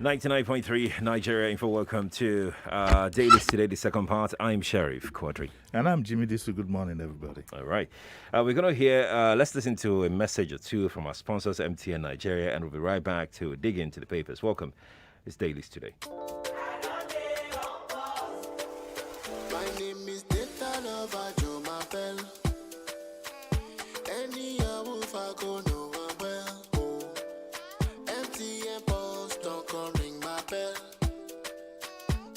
99.3 Nigeria Info. Welcome to Dailies today, the second part. I'm Sheriff Quadry. And I'm Jimi Disu. Good morning, everybody. All right. We're going to hear, let's listen to a message or two from our sponsors, MTN Nigeria, and we'll be right back to dig into the papers. Welcome. It's Dailies today. My name is Data Lover Joe Mapel. Any wolf I go know I'm well. Oh, MTN Pulse don't come ring my bell.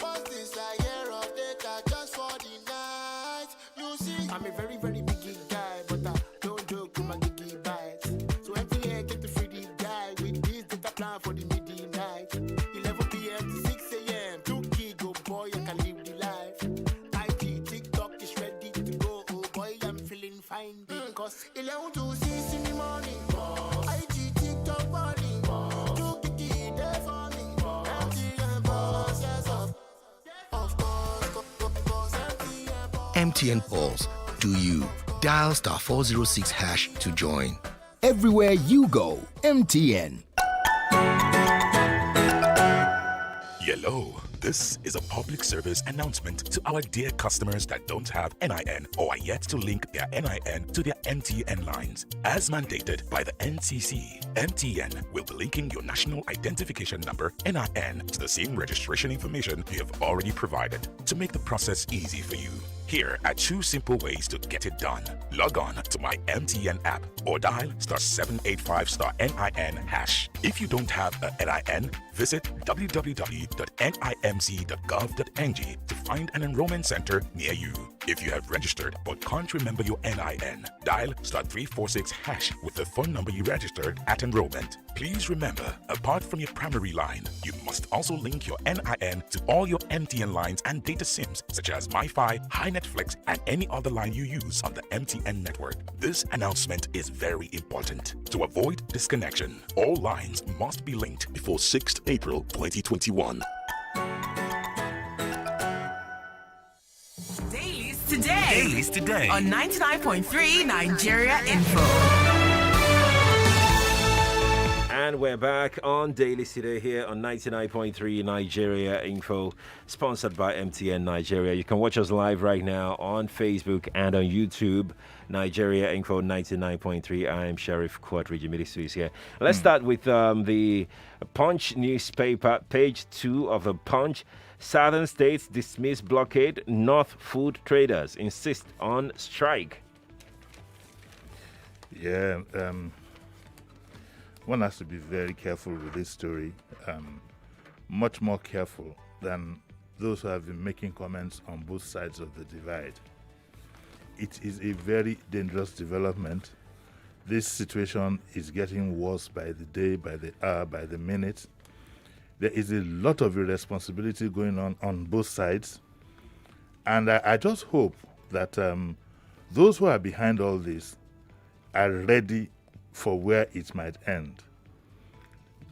What's this I hear of data just for the night? You see, I'm a very, very big guy, but I don't joke with my giggy bites. So MTN get the free guy with this data plan for the midnight. 11 p.m. to 6 a.m. 2 gig, oh boy, I can live the life. IG, TikTok is ready to go, oh boy, I'm feeling fine. Because 11 to 6 in the morning, IG, TikTok morning, 2 gig there for me. MTN boss, yes, of course, MTN boss. MTN Pulse. Do you? Dial *406# to join. Everywhere you go, MTN. Yellow. This is a public service announcement to our dear customers that don't have NIN or are yet to link their NIN to their MTN lines. As mandated by the NCC, MTN will be linking your national identification number NIN to the same registration information you have already provided to make the process easy for you. Here are 2 simple ways to get it done. Log on to my MTN app or dial *785*NIN#. If you don't have a NIN, visit www.nimc.gov.ng to find an enrollment center near you. If you have registered but can't remember your NIN, dial *346# with the phone number you registered at enrollment. Please remember, apart from your primary line, you must also link your NIN to all your MTN lines and data SIMs such as MiFi, High Netflix, and any other line you use on the MTN network. This announcement is very important. To avoid disconnection, all lines must be linked before 6th April 2021. Dailies today on 99.3 Nigeria Info. And we're back on Dailies today here on 99.3 Nigeria Info, sponsored by MTN Nigeria. You can watch us live right now on Facebook and on YouTube. Nigeria Info 99.3. I am Sheriff Quadry. Jimi Disu is here. Let's start with the Punch newspaper, page 2 of the Punch. Southern states dismiss blockade. North food traders insist on strike. Yeah, one has to be very careful with this story, much more careful than those who have been making comments on both sides of the divide. It is a very dangerous development. This situation is getting worse by the day, by the hour, by the minute. There is a lot of irresponsibility going on both sides. And I just hope that those who are behind all this are ready for where it might end,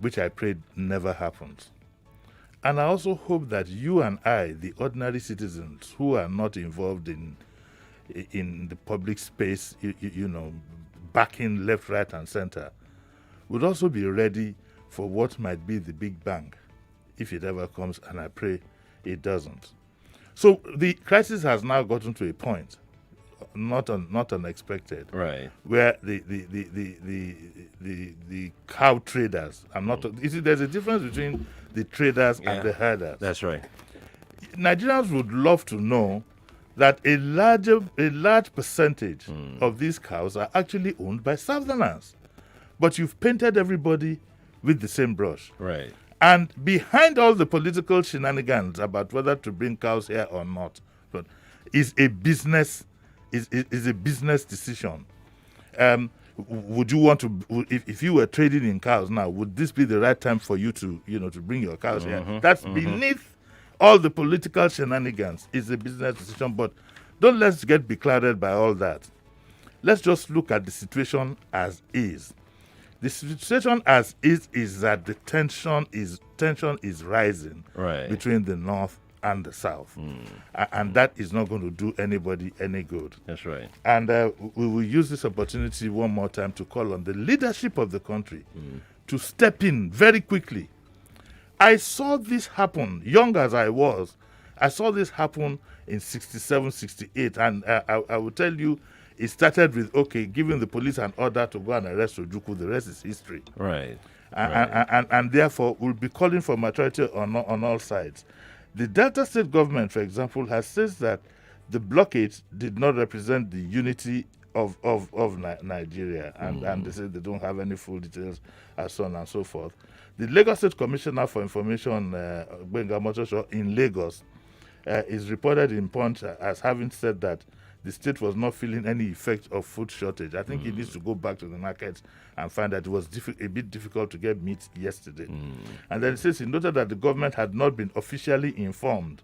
which I pray never happens. And I also hope that you and I, the ordinary citizens who are not involved in the public space, you know, backing left, right, and center, would also be ready for what might be the big bang, if it ever comes, and I pray it doesn't. So the crisis has now gotten to a point, not unexpected, Right. where the cow traders are not. You see, there's a difference between the traders and the herders. That's right. Nigerians would love to know that a large percentage of these cows are actually owned by Southerners, but you've painted everybody with the same brush. Right. And behind all the political shenanigans about whether to bring cows here or not, but is a business decision. Would you want to, if you were trading in cows now, would this be the right time for you to bring your cows here? That's beneath all the political shenanigans. It's a business decision, but don't let's get beclouded by all that. Let's just look at the situation as is. The situation as is that the tension is rising between the North and the South. And that is not going to do anybody any good. That's right. And we will use this opportunity one more time to call on the leadership of the country to step in very quickly. I saw this happen, young as I was. I saw this happen in 67, 68, and I will tell you, it started with, giving the police an order to go and arrest Ojukwu. The rest is history. Right. And therefore, we'll be calling for maturity on all sides. The Delta State government, for example, has said that the blockade did not represent the unity of Nigeria, and they say they don't have any full details, and so on and so forth. The Lagos State Commissioner for Information, Gbenga Motosho, in Lagos, is reported in Punch as having said that the state was not feeling any effect of food shortage. I think he needs to go back to the market and find that it was a bit difficult to get meat yesterday. And then it says he noted that the government had not been officially informed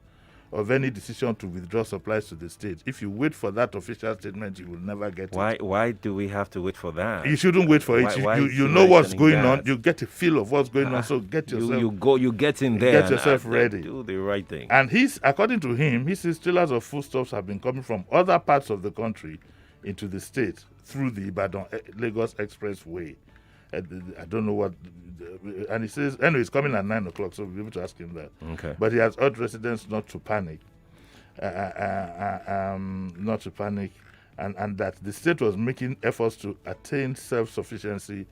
of any decision to withdraw supplies to the state. If you wait for that official statement, you will never get it. Why do we have to wait for that? You shouldn't wait for it. You know what's going on. You get a feel of what's going on. So get yourself. You get in there. Get yourself ready. Do the right thing. And according to him, he says trailers of foodstuffs have been coming from other parts of the country into the state through the Ibadan Lagos Expressway. I don't know what, and he says, anyway, it's coming at 9 o'clock, so we'll be able to ask him that. Okay. But he has urged residents not to panic, and that the state was making efforts to attain self-sufficiency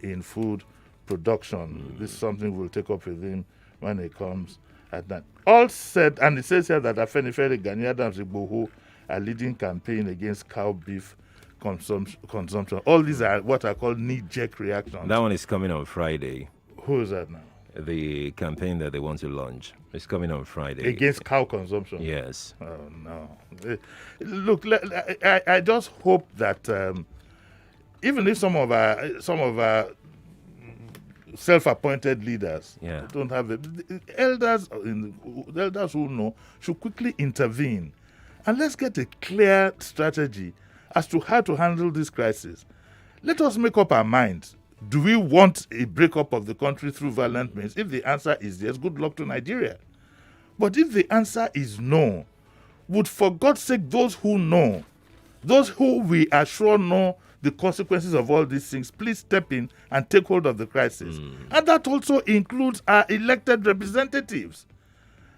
in food production. This is something we'll take up with him when he comes at that. All said, and it says here that Afenifere, Gani Adams, Igboho are leading campaign against cow beef consumption. All these are what I call knee-jerk reactions. That one is coming on Friday. Who is that now? The campaign that they want to launch is coming on Friday. Against cow consumption? Yes. Oh, no. Look, I just hope that even if some of our self-appointed leaders don't have it, the elders who know should quickly intervene. And let's get a clear strategy as to how to handle this crisis. Let us make up our minds. Do we want a breakup of the country through violent means? If the answer is yes, good luck to Nigeria. But if the answer is no, would for God's sake those who know, those who we are sure know the consequences of all these things, please step in and take hold of the crisis. And that also includes our elected representatives.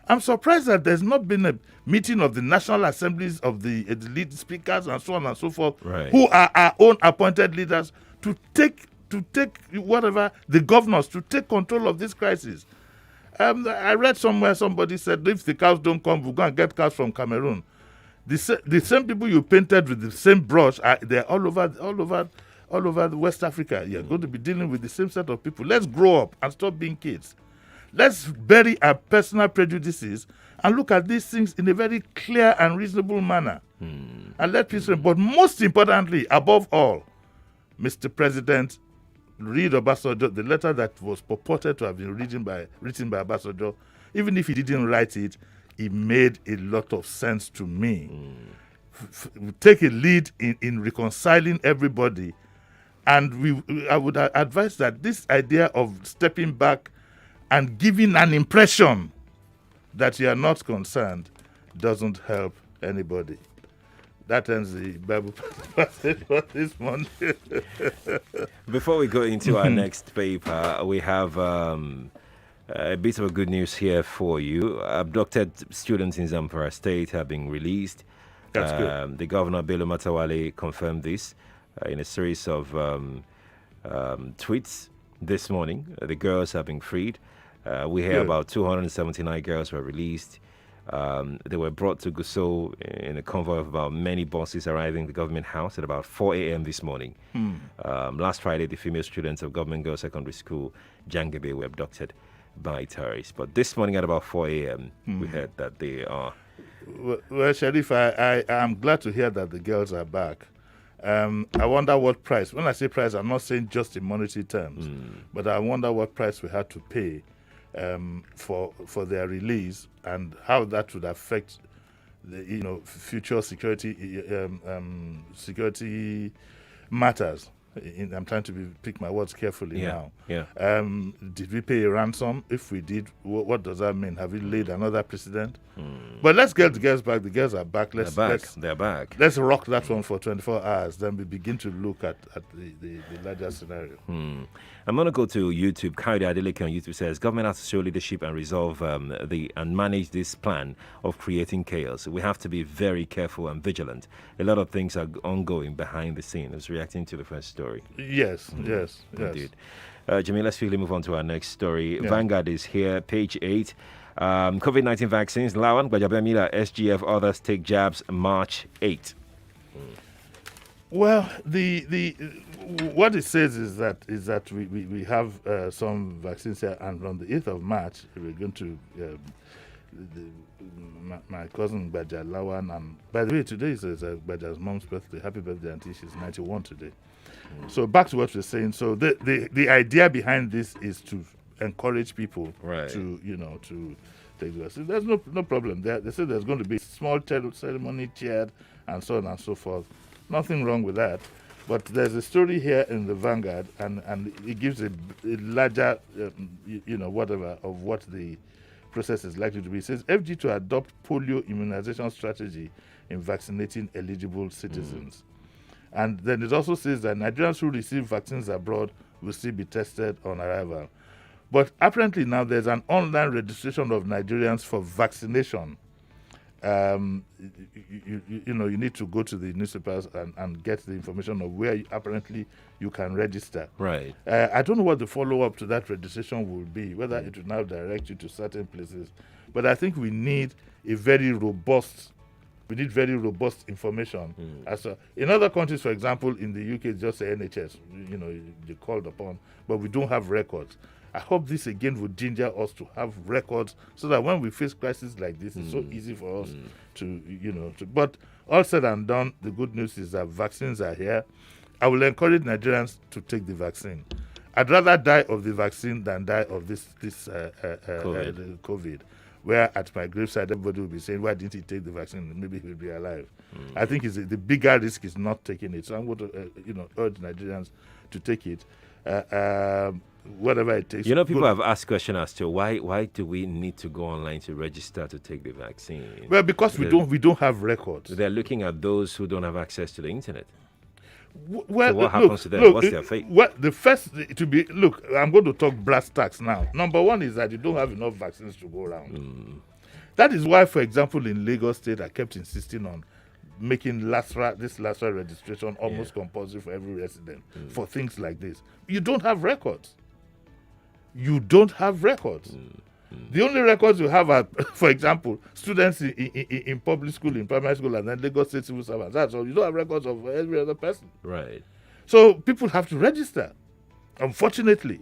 I'm surprised that there's not been a meeting of the National Assemblies of the lead speakers and so on and so forth, who are our own appointed leaders, to take whatever, the governors, to take control of this crisis. I read somewhere somebody said, if the cows don't come, we're going to get cows from Cameroon. The same people you painted with the same brush, they're all over West Africa. You're going to be dealing with the same set of people. Let's grow up and stop being kids. Let's bury our personal prejudices and look at these things in a very clear and reasonable manner. And let peace reign. But most importantly, above all, Mr. President, read Obasanjo, the letter that was purported to have been written by Obasanjo. Even if he didn't write it, it made a lot of sense to me. Take a lead in reconciling everybody. And I would advise that this idea of stepping back and giving an impression that you are not concerned doesn't help anybody. That ends the Bible passage for this morning. Before we go into our next paper, we have a bit of good news here for you. Abducted students in Zamfara State have been released. That's good. The Governor, Bello Matawale, confirmed this in a series of tweets this morning. The girls have been freed. We hear about 279 girls were released. They were brought to Gusau in a convoy of about many buses arriving at the government house at about 4 a.m. this morning. Last Friday, the female students of Government Girls Secondary School, Jangebe, were abducted by terrorists. But this morning at about 4 a.m., we heard that they are... Well, Sheriff, I am glad to hear that the girls are back. I wonder what price. When I say price, I'm not saying just in monetary terms, but I wonder what price we had to pay for their release and how that would affect the future security matters. I'm trying to pick my words carefully now. Yeah. Did we pay a ransom? If we did, what does that mean? Have we laid another precedent? But let's get the girls back. The girls are back. They're back. Let's rock that one for 24 hours. Then we begin to look at the larger scenario. I'm going to go to YouTube. Quadry Adeleke on YouTube says, government has to show leadership and resolve and manage this plan of creating chaos. We have to be very careful and vigilant. A lot of things are ongoing behind the scenes. I was reacting to the first story. Yes. Indeed. Jimi, let's quickly move on to our next story. Yeah. Vanguard is here, page 8. COVID-19 vaccines. Lawan, Gbajabamila, SGF, others take jabs March 8. Well, the what it says is that we have some vaccines here, and on the 8th of March we're going to my cousin Baja Lawan, and by the way, today is Baja's mom's birthday. Happy birthday, auntie! She's 91 today. So back to what we're saying. So the idea behind this is to encourage people to take the vaccine. There's no problem. They say there's going to be a small ceremony chaired and so on and so forth. Nothing wrong with that. But there's a story here in the Vanguard, and it gives a larger, whatever of what the process is likely to be. It says FG to adopt polio immunization strategy in vaccinating eligible citizens. And then it also says that Nigerians who receive vaccines abroad will still be tested on arrival. But apparently now there's an online registration of Nigerians for vaccination. You need to go to the newspapers and get the information of where apparently you can register. Right. I don't know what the follow-up to that registration will be, whether it will now direct you to certain places. But I think we need very robust information. In other countries, for example, in the UK, it's just the NHS, they called upon, but we don't have records. I hope this again would ginger us to have records so that when we face crises like this, it's so easy for us to. But all said and done, the good news is that vaccines are here. I will encourage Nigerians to take the vaccine. I'd rather die of the vaccine than die of this COVID. Where at my graveside, everybody will be saying, why didn't he take the vaccine? Maybe he'll be alive. I think the bigger risk is not taking it. So I'm going to urge Nigerians to take it. Whatever it takes. People have asked questions as to why do we need to go online to register to take the vaccine? Well, because we don't have records. They're looking at those who don't have access to the internet. Well, so what happens to them? What's their fate? Well, the first to be I'm going to talk brass tacks now. Number one is that you don't have enough vaccines to go around. That is why, for example, in Lagos State, I kept insisting on making this LASRA registration almost compulsory for every resident for things like this. You don't have records. The only records you have are, for example, students in public school, in primary school, and then Lagos State civil servants. That's all. You don't have records of every other person. Right. So people have to register, unfortunately.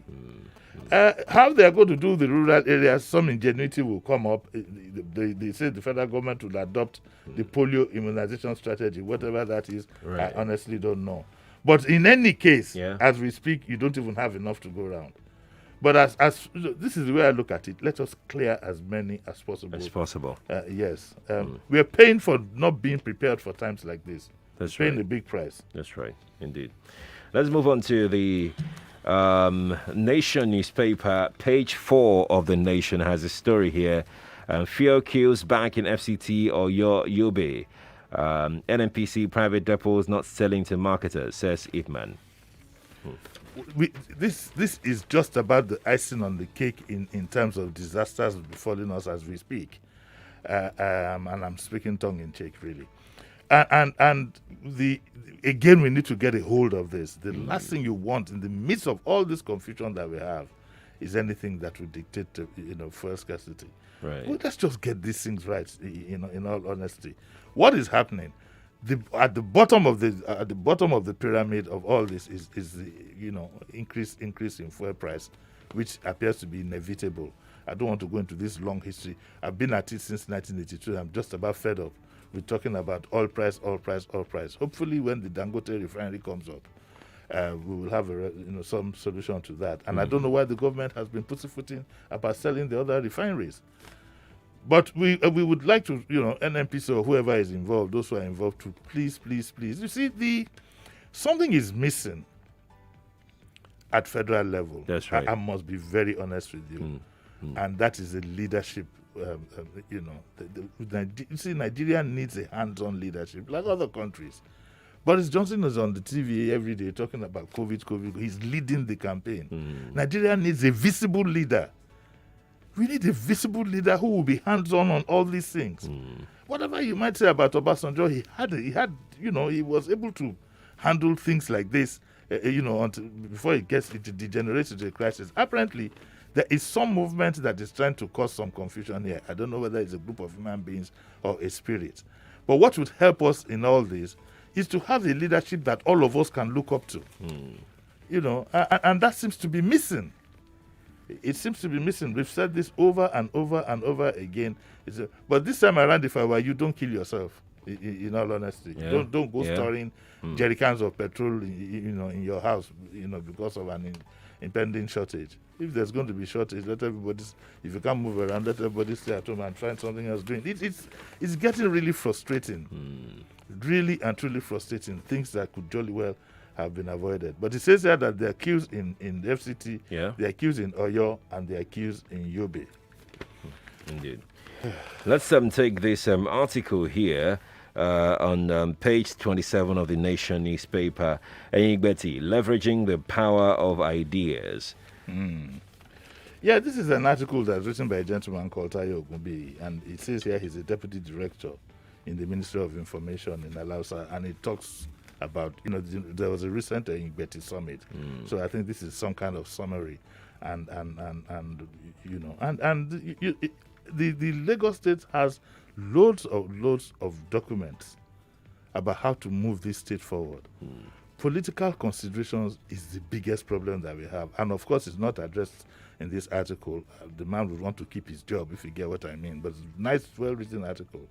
How they are going to do the rural areas, some ingenuity will come up. They say the federal government will adopt the polio immunization strategy, whatever that is. Right. I honestly don't know. But in any case, as we speak, you don't even have enough to go around. But as this is the way I look at it, let us clear as many as possible. Yes. We are paying for not being prepared for times like this. That's paying right. a big price. That's right, indeed. Let's move on to the Nation newspaper. Page 4 of the Nation has a story here. Fuel queues back in FCT or Yobe. NNPC private depots not selling to marketers, says Ipman. This is just about the icing on the cake in terms of disasters befalling us as we speak. And I'm speaking tongue-in-cheek, really. And again, we need to get a hold of this. The last thing you want in the midst of all this confusion that we have is anything that would dictate, fuel scarcity. Right. Well, let's just get these things right. In all honesty, what is happening? At the bottom of the pyramid of all this is the increase in fuel price, which appears to be inevitable. I don't want to go into this long history. I've been at it since 1982. I'm just about fed up with talking about oil price. Hopefully, when the Dangote refinery comes up, we will have some solution to that. And I don't know why the government has been pussyfooting about selling the other refineries. But we would like to, NNPC or whoever is involved, those who are involved, to please. You see, something is missing at federal level. That's right. I must be very honest with you. And that is a leadership, you see, Nigeria needs a hands-on leadership, like other countries. Boris Johnson is on the TV every day talking about COVID. He's leading the campaign. Nigeria needs a visible leader. We need a visible leader who will be hands-on on all these things. Whatever you might say about Obasanjo, he was able to handle things like this, before it degenerates into a crisis. Apparently, there is some movement that is trying to cause some confusion here. I don't know whether it's a group of human beings or a spirit. But what would help us in all this is to have a leadership that all of us can look up to. And that seems to be missing. It seems to be missing. We've said this over and over and over again. But this time around, if I were you, don't kill yourself. In all honesty, don't go storing jerry cans of petrol, in your house, because of an impending shortage. If there's going to be shortage, let everybody. If you can't move around, let everybody stay at home and find something else doing. It's getting really frustrating, really and truly frustrating. Things that could jolly well have been avoided. But it says here that they're accused in the FCT, they're accused in Oyo, and they're accused in Yobe. Indeed. Let's take this article here. On page 27 of the Nation newspaper, Eyigbeti, leveraging the power of ideas. Yeah, this is an article that's written by a gentleman called Tayo Ogunbi, and it says here he's a deputy director in the Ministry of Information in Alausa, and it talks about, there was a recent Eyigbeti summit, so I think this is some kind of summary, the Lagos State has loads of documents about how to move this state forward. Political considerations is the biggest problem that we have, and of course it's not addressed in this article. The man would want to keep his job, if you get what I mean, but it's a nice, well-written article.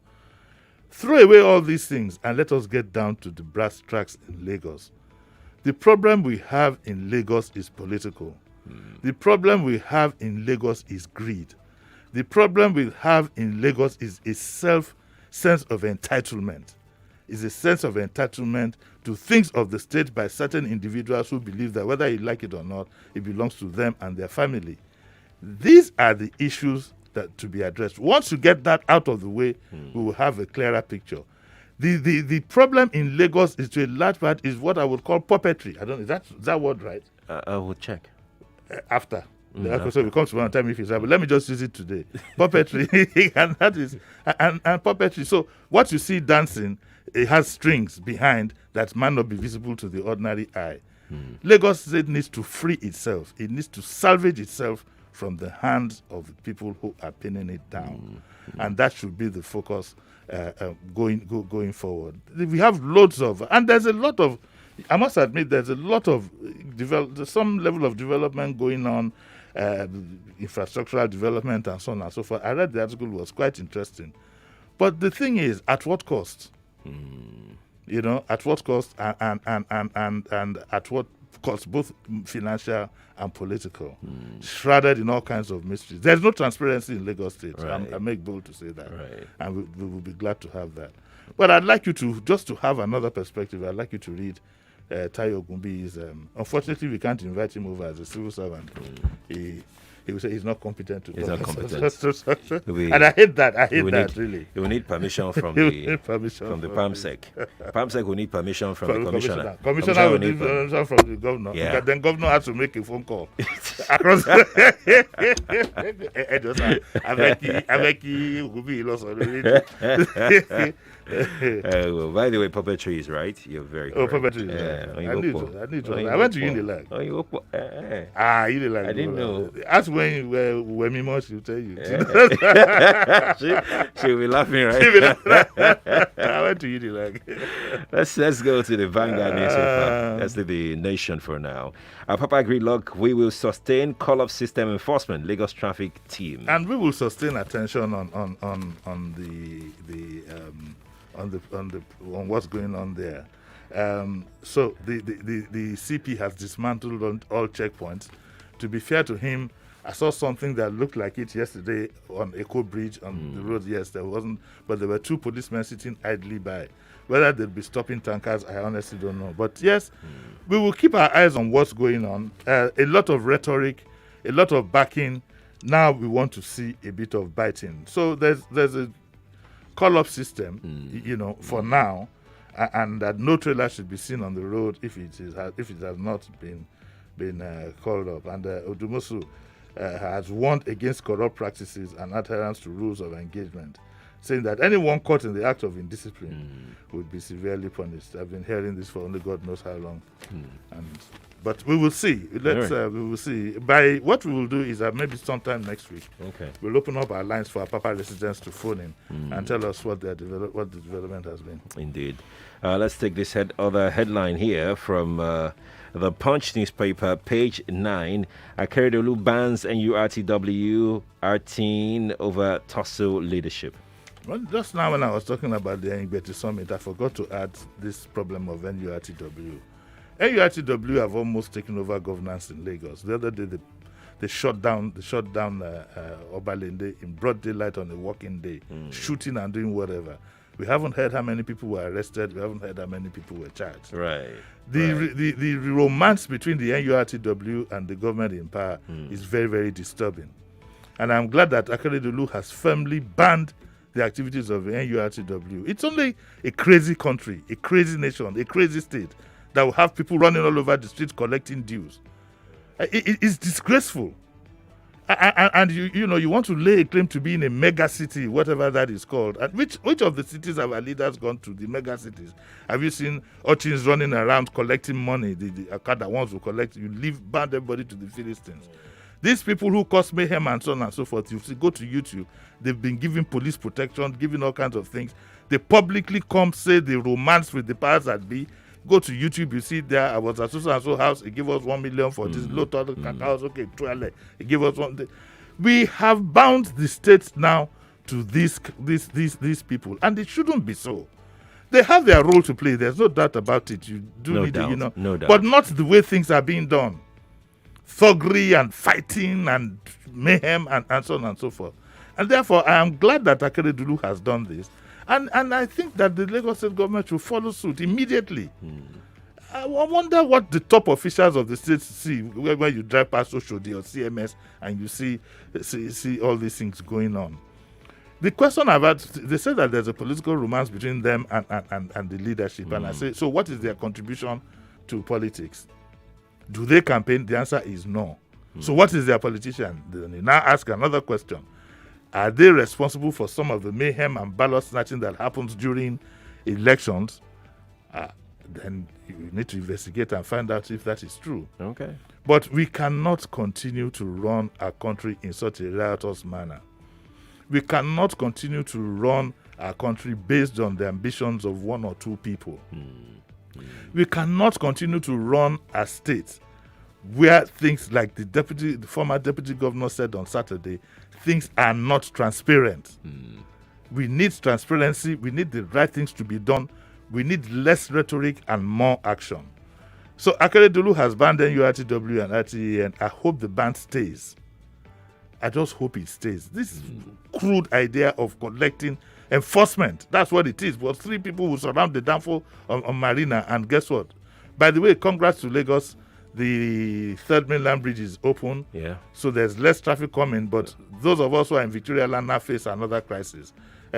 Throw away all these things and let us get down to the brass tacks in Lagos. The problem we have in Lagos is political. The problem we have in Lagos is greed. The problem we have in Lagos is a sense of entitlement. It's a sense of entitlement to things of the state by certain individuals who believe that whether you like it or not, it belongs to them and their family. These are the issues that to be addressed. Once you get that out of the way, we will have a clearer picture. The problem in Lagos is, to a large part, is what I would call puppetry. I don't know, is that word right? I will check. After. So we come to one time if it's but let me just use it today. Puppetry, and that is and puppetry. So what you see dancing, it has strings behind that might not be visible to the ordinary eye. Lagos State needs to free itself. It needs to salvage itself from the hands of the people who are pinning it down, and that should be the focus going forward. We have loads of, and there's a lot of. I must admit, there's a lot of there's some level of development going on. Infrastructural development and so on and so forth. I read the article, was quite interesting. But the thing is, at what cost? At what cost and at what cost, both financial and political, shrouded in all kinds of mysteries. There's no transparency in Lagos State. Right. I make bold to say that. Right. And we will be glad to have that. But I'd like you to, just to have another perspective, I'd like you to read Tayo Ogunbi's. Unfortunately, we can't invite him over as a civil servant. He will say he's not competent to He's talk. not competent. And I hate that. Really. He will need permission from the PAMSEC. PAMSEC will need permission from the commissioner. Commissioner will need permission from the governor. Yeah. Then governor has to make a phone call. Well, by the way, puppetry is right. You're very correct. Puppetry is right. I need to. I went to Unilag. Unilag. I didn't know. Ask when Mimo, she'll tell you. She'll be laughing, right? I went to Unilag. Let's go to the Vanguard newspaper. That's the Nation for now. Papa Gridlock, we will sustain call-up system enforcement. Lagos traffic team, and we will sustain attention on what's going on there. So the CP has dismantled all checkpoints. To be fair to him, I saw something that looked like it yesterday on Echo Bridge on the road. Yes, there wasn't, but there were 2 policemen sitting idly by. Whether they'll be stopping tankers, I honestly don't know. But yes, we will keep our eyes on what's going on. A lot of rhetoric, a lot of backing. Now we want to see a bit of biting. So there's a call-up system, for now, and that no trailer should be seen on the road if it has not been called up. And Odumosu has warned against corrupt practices and adherence to rules of engagement, saying that anyone caught in the act of indiscipline would be severely punished. I've been hearing this for only God knows how long. But we will see. We will see. By what we will do is that maybe sometime next week, we'll open up our lines for our Papa residents to phone in and tell us what the development has been. Indeed. Let's take this other headline here from the Punch newspaper, page 9. Akeredolu bans NURTW R10 over tussle leadership. Well, just now when I was talking about the Engbeti Summit, I forgot to add this problem of NURTW. NURTW have almost taken over governance in Lagos. The other day, they shut down Obalende in broad daylight on a working day, shooting and doing whatever. We haven't heard how many people were arrested. We haven't heard how many people were charged. Right. The romance between the NURTW and the government in power is very, very disturbing. And I'm glad that Akeredolu has firmly banned the activities of the NURTW. It's only a crazy country, a crazy nation, a crazy state that will have people running all over the streets collecting dues. It's disgraceful. And you want to lay a claim to being a mega city, whatever that is called. And which of the cities have our leaders gone to, the mega cities? Have you seen urchins running around collecting money? The Akada ones who collect, band everybody to the Philistines. These people who cause mayhem and so on and so forth, you see, go to YouTube, they've been giving police protection, giving all kinds of things. They publicly come say they romance with the powers that be. Go to YouTube, you see there, I was at so house, he gave us 1 million for this low total house, okay, he gave us one. We have bound the state now to these people, and it shouldn't be so. They have their role to play, there's no doubt about it. You do no need doubt, no doubt. But not the way things are being done. Thuggery and fighting and mayhem and so on and so forth. And therefore, I am glad that Akeredolu has done this. And I think that the Lagos State government should follow suit immediately. I wonder what the top officials of the state see when you drive past Oshodi or CMS and you see all these things going on. The question I've had, they say that there's a political romance between them and the leadership. And I say, so what is their contribution to politics? Do they campaign? The answer is no. So what is their politician? Then you now ask another question. Are they responsible for some of the mayhem and ballot snatching that happens during elections? Then you need to investigate and find out if that is true. Okay. But we cannot continue to run our country in such a riotous manner. We cannot continue to run our country based on the ambitions of 1 or 2 people. We cannot continue to run a state where things like the former deputy governor said on Saturday, things are not transparent. We need transparency. We need the right things to be done. We need less rhetoric and more action. So Akeredolu has banned NURTW and RTE, and I hope the ban stays. I just hope it stays. This crude idea of collecting enforcement, that's what it is. But 3 people will surround the downfall on Marina, and guess what? By the way, congrats to Lagos. The third mainland bridge is open, so there's less traffic coming. But those of us who are in Victoria Land now face another crisis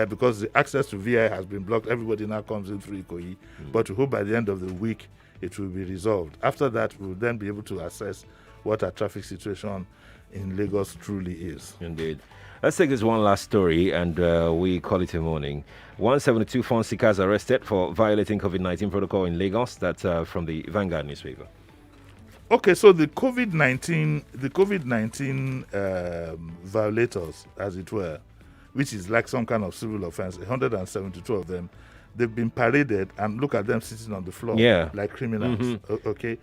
because the access to VI has been blocked. Everybody now comes in through Ikoyi. But we hope by the end of the week it will be resolved. After that, we'll then be able to assess what our traffic situation in Lagos truly is. Indeed. Let's take this one last story, and we call it a morning. 172 phone seekers arrested for violating COVID-19 protocol in Lagos. That's from the Vanguard newspaper. Okay, so the COVID-19 violators, as it were, which is like some kind of civil offense, 172 of them, they've been paraded, and look at them sitting on the floor like criminals. Okay.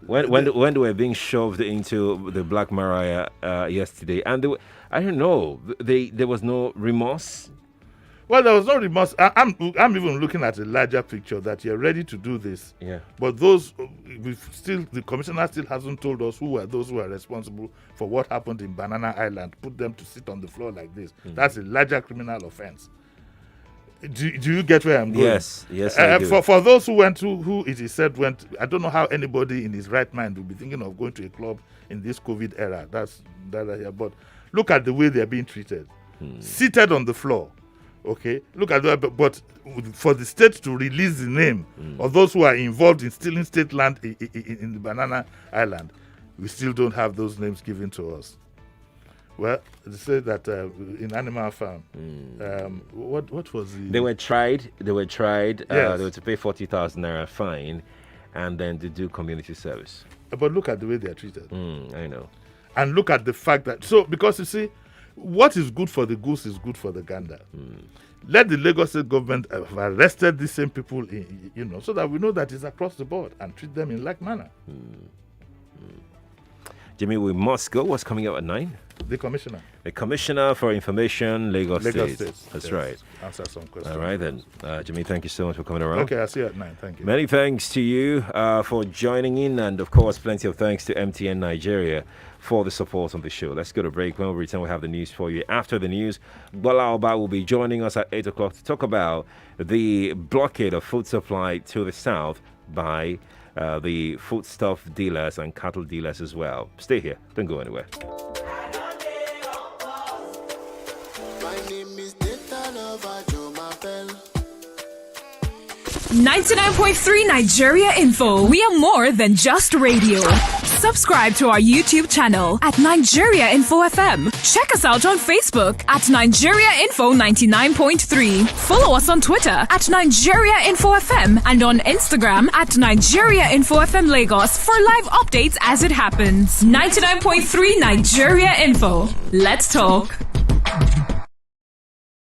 When they were being shoved into the Black Maria yesterday, and I don't know, there was no remorse. Well, there was no remorse. I'm even looking at a larger picture that you're ready to do this. Yeah. But the commissioner still hasn't told us who were those who are responsible for what happened in Banana Island. Put them to sit on the floor like this. That's a larger criminal offense. Do you get where I'm going? Yes, I do. For those who went to, who it is said went, I don't know how anybody in his right mind will be thinking of going to a club in this COVID era. That's here. But look at the way they're being treated. Seated on the floor. Okay, look at that. But for the state to release the name of those who are involved in stealing state land in the Banana Island, we still don't have those names given to us. Well, they say that in Animal Farm, what was the? They were tried. Yes. They were to pay 40,000 naira fine, and then to do community service. But look at the way they are treated. I know. And look at the fact that because you see, what is good for the goose is good for the gander. Let the Lagos State government have arrested these same people, so that we know that it's across the board and treat them in like manner. Jimmy, we must go. What's coming up at 9? The commissioner. The Commissioner for Information, Lagos State. Yes. That's right. Answer some questions. All right then. Jimmy, thank you so much for coming around. Okay, I'll see you at 9. Thank you. Many thanks to you for joining in, and of course, plenty of thanks to MTN Nigeria for the support on the show. Let's go to break. When we return, we'll have the news for you. After the news, Bola Oba will be joining us at 8 o'clock to talk about the blockade of food supply to the south by the foodstuff dealers and cattle dealers as well. Stay here. Don't go anywhere. My name is Data Lover Joe Mapel. 99.3 Nigeria Info. We are more than just radio. Subscribe to our YouTube channel at Nigeria Info FM. Check us out on Facebook at Nigeria Info 99.3. Follow us on Twitter at Nigeria Info FM and on Instagram at Nigeria Info FM Lagos for live updates as it happens. 99.3 Nigeria Info. Let's talk.